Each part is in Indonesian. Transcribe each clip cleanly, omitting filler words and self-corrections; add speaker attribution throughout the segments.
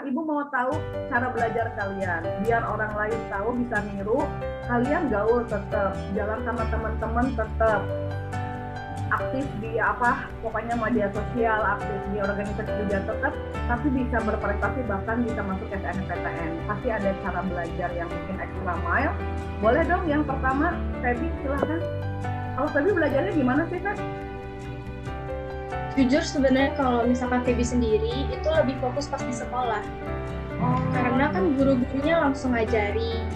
Speaker 1: Ibu mau tahu cara belajar kalian, biar orang lain tahu bisa niru. Kalian gaul tetap, jalan sama teman-teman tetap, aktif di pokoknya media sosial, aktif di organisasi juga tetap, tapi bisa berprestasi bahkan bisa masuk SNMPTN. Pasti ada cara belajar yang mungkin extra mile. Boleh dong yang pertama, Feby silahkan. Kalau Feby belajarnya gimana sih, Feb?
Speaker 2: Jujur sebenarnya kalau misalkan Feby sendiri itu lebih fokus pas di sekolah. Karena kan guru-gurunya langsung ngajarin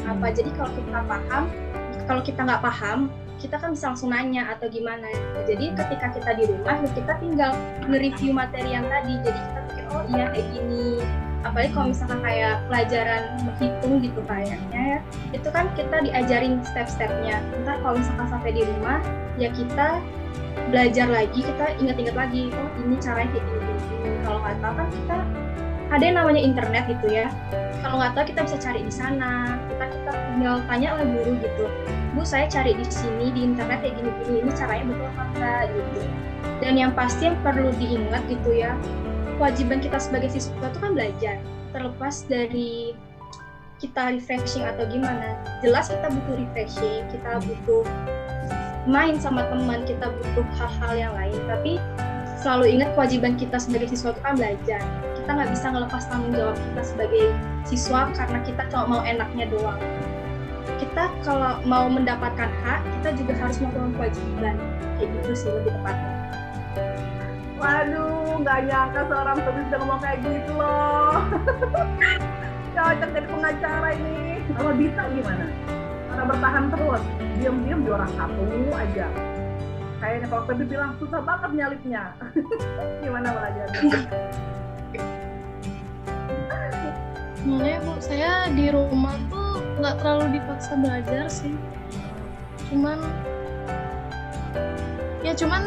Speaker 2: apa. Jadi kalau kita nggak paham, kita kan bisa langsung nanya atau gimana. Jadi ketika kita di rumah, kita tinggal nge-review materi yang tadi. Jadi kita pikir, oh iya kayak gini. Apalagi kalau misalkan kayak pelajaran menghitung gitu kayaknya ya. Itu kan kita diajarin step-stepnya. Ntar kalau misalkan sampai di rumah, ya kita belajar lagi, kita ingat-ingat lagi, oh ini caranya kayak gini. Kalau nggak tahu kan kita ada yang namanya internet gitu ya. Kalau nggak tahu kita bisa cari di sana. Kita tinggal tanya lah guru gitu. Bu, saya cari di sini di internet kayak gini-gini. Ini caranya betul apa enggak gitu. Dan yang pasti yang perlu diingat gitu ya, kewajiban kita sebagai siswa itu kan belajar. Terlepas dari kita refreshing atau gimana. Jelas kita butuh refreshing, kita butuh main sama teman, kita butuh hal-hal yang lain. Tapi selalu ingat kewajiban kita sebagai siswa itu kan belajar. Kita nggak bisa ngelepas tanggung jawab kita sebagai siswa karena kita cuma mau enaknya doang. Kita kalau mau mendapatkan hak, kita juga harus melakukan kewajiban. Kayak gitu sih lebih tepatnya.
Speaker 1: Waduh, nggak nyangka seorang Feby bisa ngomong kayak gitu loh. Cocok jadi pengacara ini. Kalau Dita gimana? Cara bertahan terus, diam-diam juara 1 aja. Kayaknya kalau Feby bilang susah banget nyalipnya. Gimana belajarnya?
Speaker 3: Sebenarnya Bu, saya di rumah tuh nggak terlalu dipaksa belajar sih. Cuman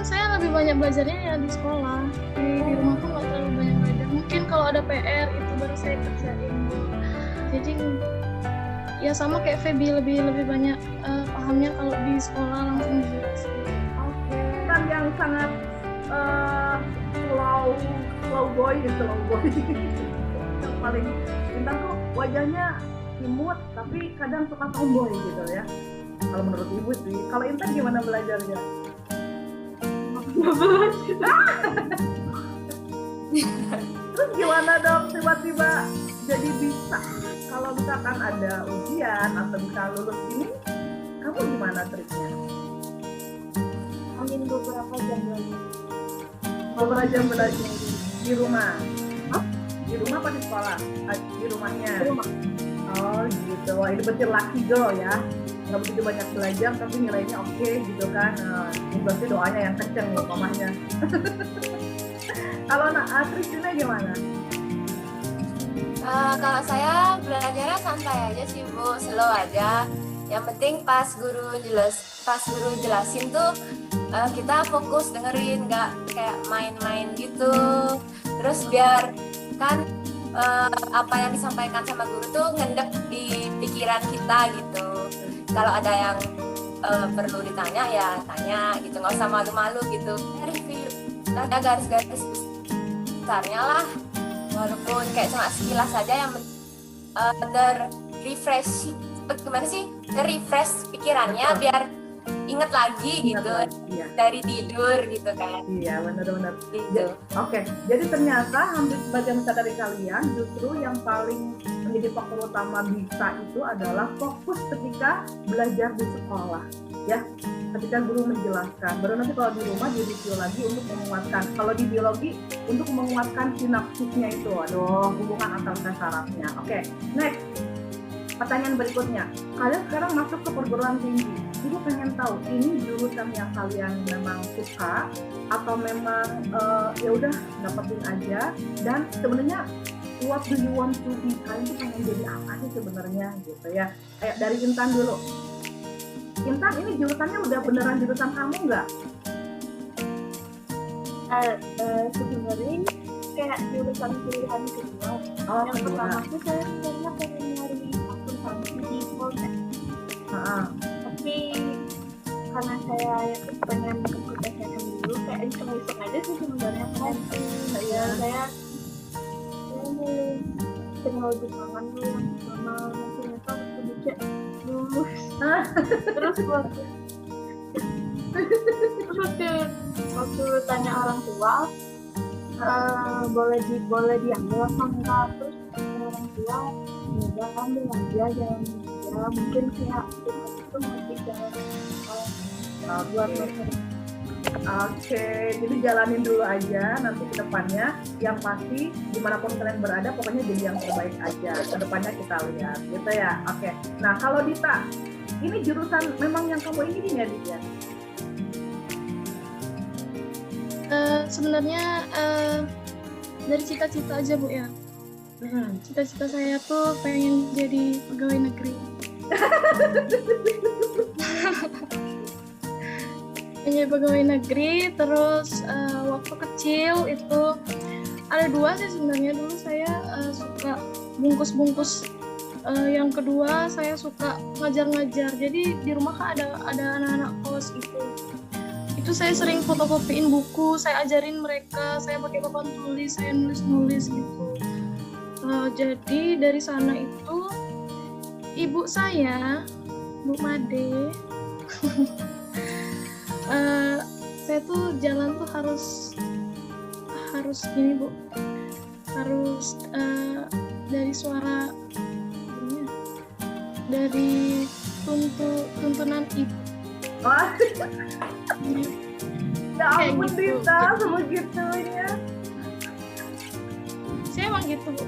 Speaker 3: saya lebih banyak belajarnya ya di sekolah. Di rumah tuh nggak terlalu banyak belajar. Mungkin kalau ada PR itu baru saya kerjain. Jadi ya sama kayak Feby, lebih banyak pahamnya kalau di sekolah langsung dijelasin.
Speaker 1: Oke. Kan yang sangat slow boy. Yang paling Intan tuh wajahnya imut tapi kadang suka tomboy gitu ya. Kalau menurut Ibu sih. Kalau Intan gimana belajarnya? Terus gimana dong tiba-tiba jadi bisa? Kalau misalkan ada ujian atau bisa lulus ini, kamu gimana triknya?
Speaker 4: Mungkin beberapa jam belajar.
Speaker 1: Beberapa jam belajar di rumah? Di rumah apa di sekolah? Di rumahnya?
Speaker 4: Di rumah.
Speaker 1: Oh gitu, wah ini betul lucky girl ya. Nggak begitu banyak belajar tapi nilainya oke gitu kan. Ini berarti doanya yang kenceng nih mamahnya. Kalau Kristina gimana?
Speaker 4: Kalau saya belajarnya santai aja sih Bu, slow aja. Yang penting pas guru jelasin tuh kita fokus dengerin, nggak kayak main-main gitu. Terus biar kan apa yang disampaikan sama guru tuh ngendek di pikiran kita gitu. Kalau ada yang perlu ditanya ya tanya gitu, nggak usah malu-malu gitu. Review ada garis-garis besarnya lah, walaupun kayak cuma sekilas saja yang refresh pikirannya biar inget lagi gitu
Speaker 1: iya.
Speaker 4: Dari tidur gitu kan.
Speaker 1: Iya benar-benar
Speaker 4: gitu.
Speaker 1: Oke, jadi ternyata hampir sebagian besar dari kalian justru yang paling menjadi faktor utama bisa itu adalah fokus ketika belajar di sekolah ya, ketika guru menjelaskan. Baru nanti kalau di rumah direview lagi untuk menguatkan. Kalau di biologi untuk menguatkan sinapsisnya itu, hubungan antar sarafnya. Oke, next. Pertanyaan berikutnya, kalian sekarang masuk ke perguruan tinggi. Ibu pengen tahu ini jurusan yang kalian memang suka atau memang ya udah dapetin aja, dan sebenarnya what do you want to be? Kalian tuh pengen jadi apa sih sebenarnya gitu ya? Kayak dari Intan dulu. Intan, ini jurusannya udah beneran jurusan kamu nggak?
Speaker 4: Sebenarnya kayak jurusan pilihan kedua. Yang pertama tuh saya sebenarnya pengen nyari akuntansi di Poltek. Tapi karena saya pengen ikut SNM dulu, kayak iseng-iseng aja sih sebenarnya kan. Saya milih
Speaker 3: kalau di tangan tuh yang sama ternyata waktu cek lulus. Terus waktu tanya orang tua boleh diambil apa enggak, terus orang tua ya ambil aja, jalan aja, mungkin pihak itu masih jalan buat
Speaker 1: Oke, jadi jalanin dulu aja nanti ke depannya. Yang pasti dimanapun kalian berada, pokoknya jadi yang terbaik aja. Ke depannya kita lihat, gitu ya. Oke. Nah, kalau Dita, ini jurusan memang yang kamu inginin ya, Dita?
Speaker 3: Sebenarnya dari cita-cita aja Bu ya. Cita-cita saya tuh pengen jadi pegawai negeri. Pengen pegawai negeri, terus waktu kecil itu ada dua sih sebenarnya. Dulu saya suka bungkus-bungkus, yang kedua saya suka ngajar-ngajar. Jadi di rumah kan ada anak-anak kos gitu. Itu saya sering fotokopiin buku, saya ajarin mereka, saya pakai papan tulis, saya nulis-nulis gitu. Jadi dari sana itu ibu saya, Bu Made, saya tuh jalan tuh harus gini Bu, harus dari suara dari tuntunan ibu.
Speaker 1: Wah, ya ampun
Speaker 3: gitu.
Speaker 1: Dita, sebegitunya.
Speaker 3: Saya emang gitu Bu.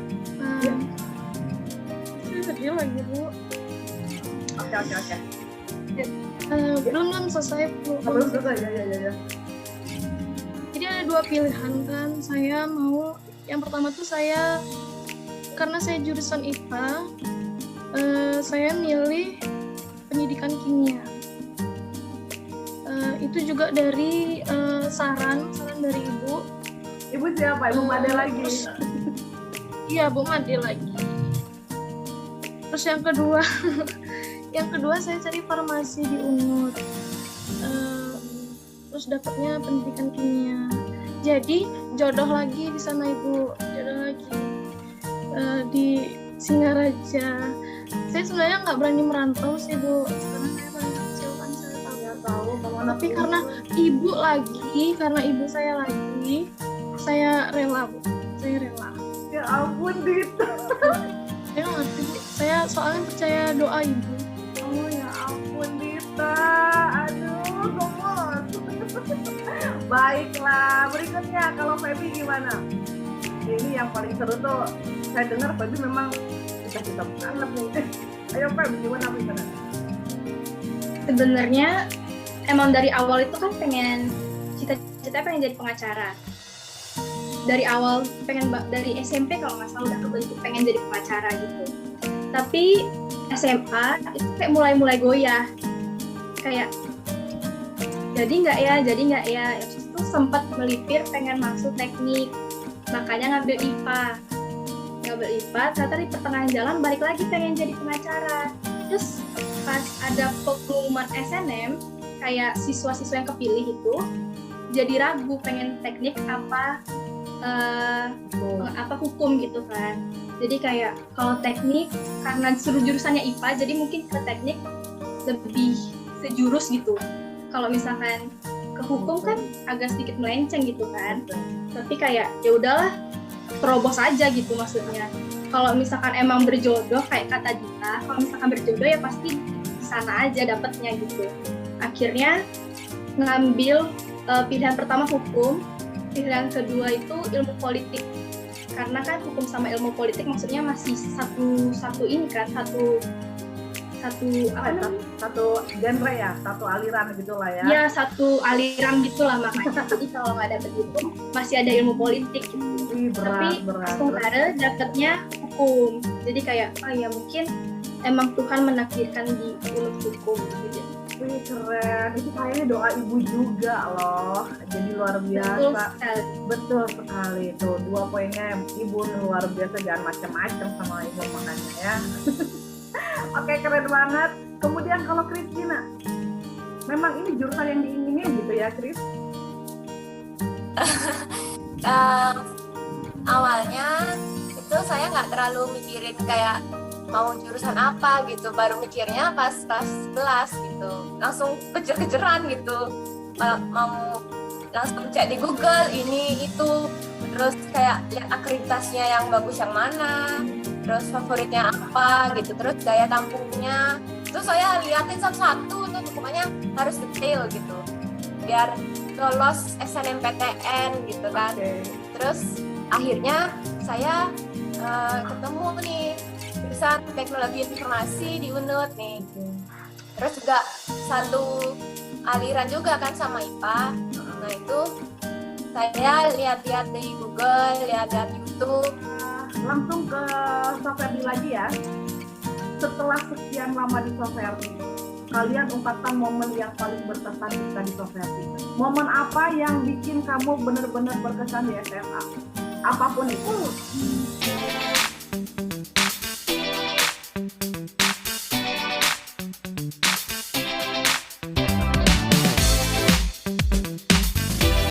Speaker 3: Saya sedih lagi Bu.
Speaker 1: Oke.
Speaker 3: Belum selesai Bu.
Speaker 1: Belum selesai, ya.
Speaker 3: Jadi ada dua pilihan kan. Saya mau, yang pertama tuh saya, karena saya jurusan IPA, saya milih pendidikan kimia. Itu juga dari saran dari ibu.
Speaker 1: Ibu siapa? Ibu Made lagi?
Speaker 3: Iya, Bu Made lagi. Terus yang kedua saya cari farmasi di UNUR. Terus dapatnya pendidikan kimia. Jadi jodoh lagi di sana Ibu, jodoh lagi di Singaraja. Saya sebenarnya nggak berani merantau sih Bu, karena saya paling kecil kan, saya tahu. Tapi karena ibu saya lagi, saya rela Bu, saya rela.
Speaker 1: Ya ampun Dita.
Speaker 3: Saya nggak ngerti Bu, saya soalnya percaya doa ibu.
Speaker 1: Oh ya ampun Dita, aduh gemes. Baiklah, berikutnya kalau Feby gimana? Ini yang paling seru tuh, saya dengar Feby memang cita-cita banget nih. Ayo Feby, gimana?
Speaker 2: Sebenarnya emang dari awal itu kan pengen jadi pengacara. Dari awal dari SMP kalau nggak salah udah kebentuk pengen jadi pengacara gitu. Tapi SMA itu kayak mulai goyah, kayak jadi nggak ya. Itu sempat melipir pengen masuk teknik, makanya ngambil IPA. Ternyata di pertengahan jalan balik lagi pengen jadi pengacara. Terus pas ada pengumuman SNM, kayak siswa-siswa yang kepilih itu jadi ragu pengen teknik apa hukum gitu kan. Jadi kayak kalau teknik karena disuruh jurusannya IPA, jadi mungkin ke teknik lebih sejurus gitu. Kalau misalkan ke hukum kan agak sedikit melenceng gitu kan. Tapi kayak ya udahlah, terobos aja gitu maksudnya. Kalau misalkan emang berjodoh kayak kata Dita, kalau misalkan berjodoh ya pasti di sana aja dapatnya gitu. Akhirnya ngambil pilihan pertama hukum, pilihan kedua itu ilmu politik. Karena kan hukum sama ilmu politik maksudnya masih satu ini kan, satu
Speaker 1: genre ya, satu aliran gitulah ya.
Speaker 2: Ya, satu aliran gitulah makanya. Jadi kalau nggak dapet hukum masih ada ilmu politik gitu. Tapi sementara dapetnya hukum. Jadi kayak ya mungkin emang Tuhan menakdirkan di unit hukum gitu.
Speaker 1: Wih keren, itu kayaknya doa ibu juga loh, jadi luar biasa. Betul sekali tuh, 2 poinnya ibu luar biasa, jangan macam-macam sama ibu makanya ya. Oke, keren banget. Kemudian kalau Christina, memang ini jurusan yang diinginin gitu ya Chris?
Speaker 4: Awalnya itu itu saya nggak terlalu mikirin kayak mau jurusan apa gitu, baru mikirnya pas kelas 11 gitu, langsung kejar-kejaran gitu, mau langsung cek di Google ini itu, terus kayak lihat akreditasinya yang bagus yang mana, terus favoritnya apa gitu, terus daya tampungnya, terus saya liatin satu-satu tuh, pokoknya harus detail gitu biar lolos SNMPTN gitu kan. Terus akhirnya saya ketemu nih jurusan teknologi informasi di UNUD nih. Terus juga satu aliran juga kan sama IPA. Nah itu saya lihat-lihat di Google, lihat-lihat YouTube.
Speaker 1: Langsung ke Soferdi lagi ya. Setelah sekian lama di Soferdi, kalian ungkapkan momen yang paling berkesan ketika di Soferdi. Momen apa yang bikin kamu benar-benar berkesan di SMA? Apapun itu.